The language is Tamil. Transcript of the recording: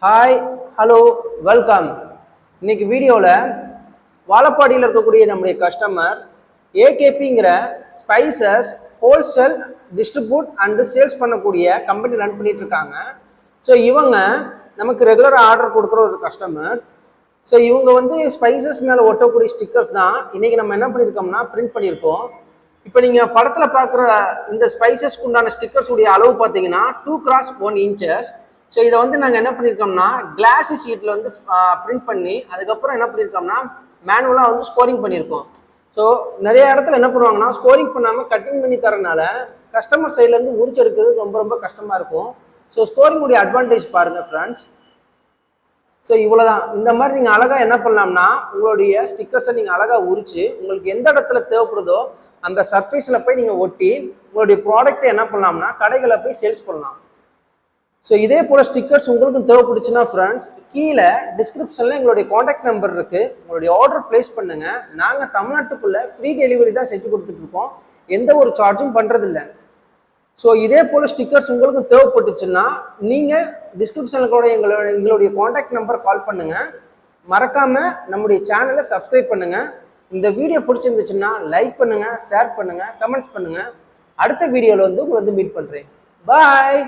Hi hello welcome. இன்னைக்கு வீடியோவில் வாழப்பாடியில் இருக்கக்கூடிய நம்முடைய கஸ்டமர் ஏகேபிங்கிற spices wholesale distribute and sales பண்ணக்கூடிய கம்பெனி ரன் பண்ணிட்டு இருக்காங்க. ஸோ இவங்க நமக்கு ரெகுலராக ஆர்டர் கொடுக்குற ஒரு கஸ்டமர். ஸோ இவங்க வந்து ஸ்பைசஸ் மேலே ஒட்டக்கூடிய ஸ்டிக்கர்ஸ் தான் இன்னைக்கு நம்ம என்ன பண்ணியிருக்கோம்னா பிரிண்ட் பண்ணியிருக்கோம். இப்போ நீங்கள் படத்தில் பார்க்குற இந்த ஸ்பைசஸ்க்கு உண்டான ஸ்டிக்கர்ஸ் உடைய அளவு பார்த்தீங்கன்னா 2x1 inches. ஸோ இதை வந்து நாங்கள் என்ன பண்ணியிருக்கோம்னா கிளாஸி ஷீட்டில் வந்து பிரிண்ட் பண்ணி அதுக்கப்புறம் என்ன பண்ணியிருக்கோம்னா மேனுவலாக வந்து ஸ்கோரிங் பண்ணியிருக்கோம். ஸோ நிறைய இடத்துல என்ன பண்ணுவாங்கன்னா ஸ்கோரிங் பண்ணாமல் கட்டிங் பண்ணி தரனால கஸ்டமர் சைட்லேருந்து உரிச்செடுக்கிறது ரொம்ப ரொம்ப கஷ்டமாக இருக்கும். ஸோ ஸ்கோரிங் உடைய அட்வான்டேஜ் பாருங்கள் ஃப்ரெண்ட்ஸ். ஸோ இவ்வளோதான். இந்த மாதிரி நீங்கள் அழகாக என்ன பண்ணலாம்னா உங்களுடைய ஸ்டிக்கர்ஸை நீங்கள் அழகாக உரிச்சு உங்களுக்கு எந்த இடத்துல தேவைப்படுதோ அந்த சர்ஃபேஸில் போய் நீங்கள் ஒட்டி உங்களுடைய ப்ராடக்ட்டை என்ன பண்ணலாம்னா கடைகளை போய் சேல்ஸ் பண்ணலாம். ஸோ இதே போல் ஸ்டிக்கர்ஸ் உங்களுக்கு தேவைப்படுச்சுன்னா ஃப்ரெண்ட்ஸ் கீழே டிஸ்கிரிப்ஷனில் எங்களுடைய காண்டாக்ட் நம்பர் இருக்குது. உங்களுடைய ஆர்டர் பிளேஸ் பண்ணுங்கள். நாங்கள் தமிழ்நாட்டுக்குள்ளே ஃப்ரீ டெலிவரி தான் செஞ்சு கொடுத்துட்ருக்கோம். எந்த ஒரு சார்ஜும் பண்ணுறதில்ல. ஸோ இதே போல் ஸ்டிக்கர்ஸ் உங்களுக்கு தேவைப்பட்டுச்சுன்னா நீங்கள் டிஸ்கிரிப்ஷனில் கூட எங்களுடைய காண்டாக்ட் நம்பர் கால் பண்ணுங்கள். மறக்காமல் நம்முடைய சேனலை சப்ஸ்கிரைப் பண்ணுங்கள். இந்த வீடியோ பிடிச்சிருந்துச்சுன்னா லைக் பண்ணுங்கள், ஷேர் பண்ணுங்கள், கமெண்ட்ஸ் பண்ணுங்கள். அடுத்த வீடியோவில் வந்து உங்களை வந்து மீட் பண்ணுறேன். பாய்.